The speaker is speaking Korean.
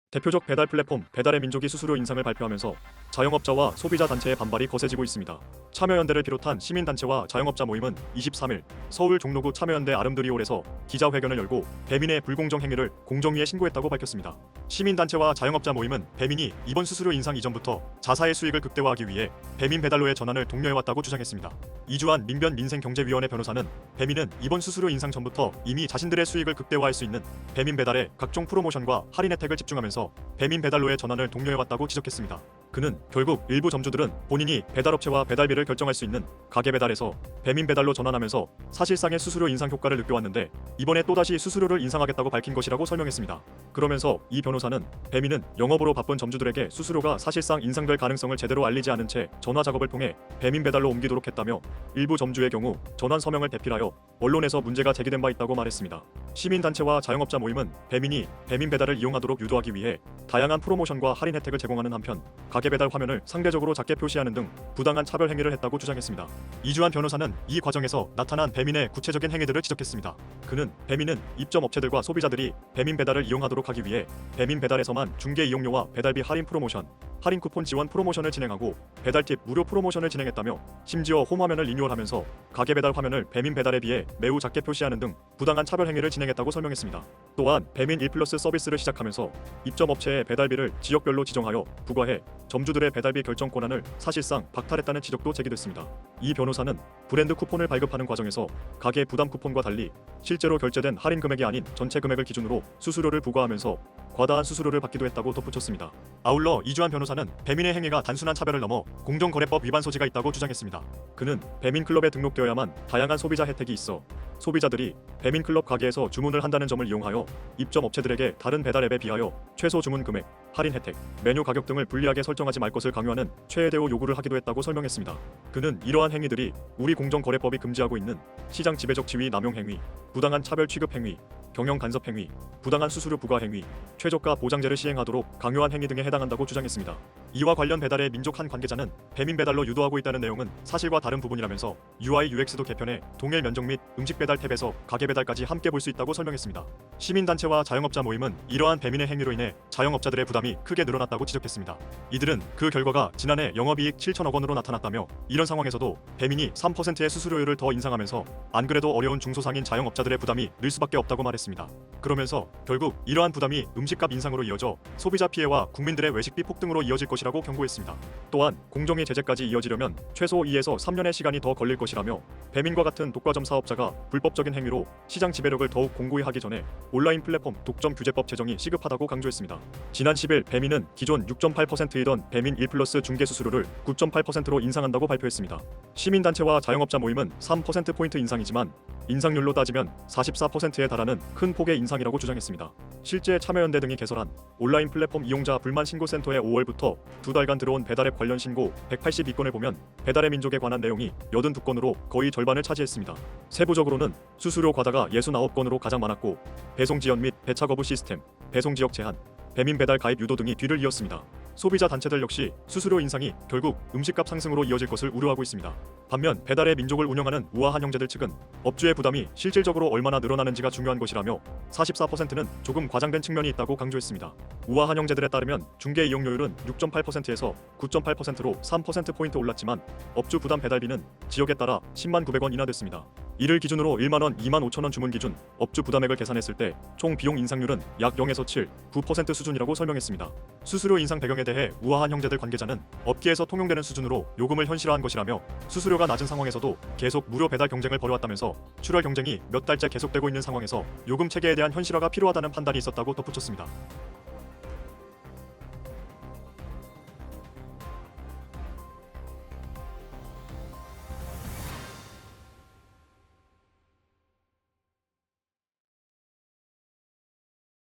대표적 배달 플랫폼 배달의 민족이 수수료 인상을 발표하면서 자영업자와 소비자 단체의 반발이 거세지고 있습니다. 참여연대를 비롯한 시민단체와 자영업자 모임은 23일 서울 종로구 참여연대 아름드리홀에서 기자회견을 열고 배민의 불공정 행위를 공정위에 신고했다고 밝혔습니다. 시민단체와 자영업자 모임은 배민이 이번 수수료 인상 이전부터 자사의 수익을 극대화하기 위해 배민 배달로의 전환을 독려해왔다고 주장했습니다. 이주환 민변민생경제위원회 변호사는 배민은 이번 수수료 인상 전부터 이미 자신들의 수익을 극대화할 수 있는 배민 배달에 각종 프로모션과 할인 혜택을 집중하면서 배민 배달로의 전환을 독려해왔다고 지적했습니다. 그는 결국 일부 점주들은 본인이 배달업체와 배달비를 결정할 수 있는 가게배달에서 배민 배달로 전환하면서 사실상의 수수료 인상 효과를 느껴왔는데 이번에 또다시 수수료를 인상하겠다고 밝힌 것이라고 설명했습니다. 그러면서 이 변호사는 배민은 영업으로 바쁜 점주들에게 수수료가 사실상 인상될 가능성을 제대로 알리지 않은 채 전화 작업을 통해 배민 배달로 옮기도록 했다며 일부 점주의 경우 전환 서명을 대필하여 언론에서 문제가 제기된 바 있다고 말했습니다. 시민단체와 자영업자 모임은 배민이 배민 배달을 이용하도록 유도하기 위해 다양한 프로모션과 할인 혜택을 제공하는 한편 가게 배달 화면을 상대적으로 작게 표시하는 등 부당한 차별 행위를 했다고 주장했습니다. 이주환 변호사는 이 과정에서 나타난 배민의 구체적인 행위들을 지적했습니다. 그는 배민은 입점 업체들과 소비자들이 배민 배달을 이용하도록 하기 위해 배민 배달에서만 중개 이용료와 배달비 할인 프로모션, 할인 쿠폰 지원 프로모션을 진행하고 배달팁 무료 프로모션을 진행했다며 심지어 홈 화면을 리뉴얼하면서 가게 배달 화면을 배민 배달에 비해 매우 작게 표시하는 등 부당한 차별 행위를 진행했다고 설명했습니다. 또한 배민 1플러스 서비스를 시작하면서 입점 업체의 배달비를 지역별로 지정하여 부과해 점주들의 배달비 결정 권한을 사실상 박탈했다는 지적도 제기됐습니다. 이 변호사는 브랜드 쿠폰을 발급하는 과정에서 가게 부담 쿠폰과 달리 실제로 결제된 할인 금액이 아닌 전체 금액을 기준으로 수수료를 부과하면서 과다한 수수료를 받기도 했다고 덧붙였습니다. 아울러 이주환 변호사는 배민의 행위가 단순한 차별을 넘어 공정거래법 위반 소지가 있다고 주장했습니다. 그는 배민클럽에 등록되어야만 다양한 소비자 혜택이 있어 소비자들이 배민클럽 가게에서 주문을 한다는 점을 이용하여 입점 업체들에게 다른 배달 앱에 비하여 최소 주문 금액, 할인 혜택, 메뉴 가격 등을 불리하게 설정하지 말 것을 강요하는 최혜대호 요구를 하기도 했다고 설명했습니다. 그는 이러한 행위들이 우리 공정거래법이 금지하고 있는 시장 지배적 지위 남용 행위, 부당한 차별 취급 행위, 경영 간섭 행위, 부당한 수수료 부과 행위, 최저가 보장제를 시행하도록 강요한 행위 등에 해당한다고 주장했습니다. 이와 관련 배달의 민족 한 관계자는 배민 배달로 유도하고 있다는 내용은 사실과 다른 부분이라면서 UI UX도 개편해 동일 면적 및 음식 배달 탭에서 가게 배달까지 함께 볼 수 있다고 설명했습니다. 시민단체와 자영업자 모임은 이러한 배민의 행위로 인해 자영업자들의 부담이 크게 늘어났다고 지적했습니다. 이들은 그 결과가 지난해 영업이익 7천억 원으로 나타났다며 이런 상황에서도 배민이 3%의 수수료율을 더 인상하면서 안 그래도 어려운 중소상인 자영업자들의 부담이 늘 수밖에 없다고 말했습니다. 그러면서 결국 이러한 부담이 음식값 인상으로 이어져 소비자 피해와 국민들의 외식비 폭등으로 이어질 것이라고 경고했습니다. 또한 공정위 제재까지 이어지려면 최소 2에서 3년의 시간이 더 걸릴 것이라며 배민과 같은 독과점 사업자가 불법적인 행위로 시장 지배력을 더욱 공고히 하기 전에 온라인 플랫폼 독점 규제법 제정이 시급하다고 강조했습니다. 지난 10일 배민은 기존 6.8%이던 배민 1플러스 중개 수수료를 9.8%로 인상한다고 발표했습니다. 시민단체와 자영업자 모임은 3%포인트 인상이지만 인상률로 따지면 44%에 달하는 큰 폭의 인상이라고 주장했습니다. 실제 참여연대 등이 개설한 온라인 플랫폼 이용자 불만 신고센터에 5월부터 두 달간 들어온 배달앱 관련 신고 182건을 보면 배달의 민족에 관한 내용이 82건으로 거의 절반을 차지했습니다. 세부적으로는 수수료 과다가 69건으로 가장 많았고 배송 지연 및 배차 거부 시스템, 배송 지역 제한, 배민 배달 가입 유도 등이 뒤를 이었습니다. 소비자 단체들 역시 수수료 인상이 결국 음식값 상승으로 이어질 것을 우려하고 있습니다. 반면 배달의 민족을 운영하는 우아한 형제들 측은 업주의 부담이 실질적으로 얼마나 늘어나는지가 중요한 것이라며 44%는 조금 과장된 측면이 있다고 강조했습니다. 우아한 형제들에 따르면 중개 이용료율은 6.8%에서 9.8%로 3%포인트 올랐지만 업주 부담 배달비는 지역에 따라 10만 900원 인하됐습니다. 이를 기준으로 1만원, 2만 5천원 주문 기준 업주 부담액을 계산했을 때 총 비용 인상률은 약 0에서 7, 9% 수준이라고 설명했습니다. 수수료 인상 배경에 대해 우아한 형제들 관계자는 업계에서 통용되는 수준으로 요금을 현실화한 것이라며 수수료가 낮은 상황에서도 계속 무료 배달 경쟁을 벌여왔다면서 출혈 경쟁이 몇 달째 계속되고 있는 상황에서 요금 체계에 대한 현실화가 필요하다는 판단이 있었다고 덧붙였습니다.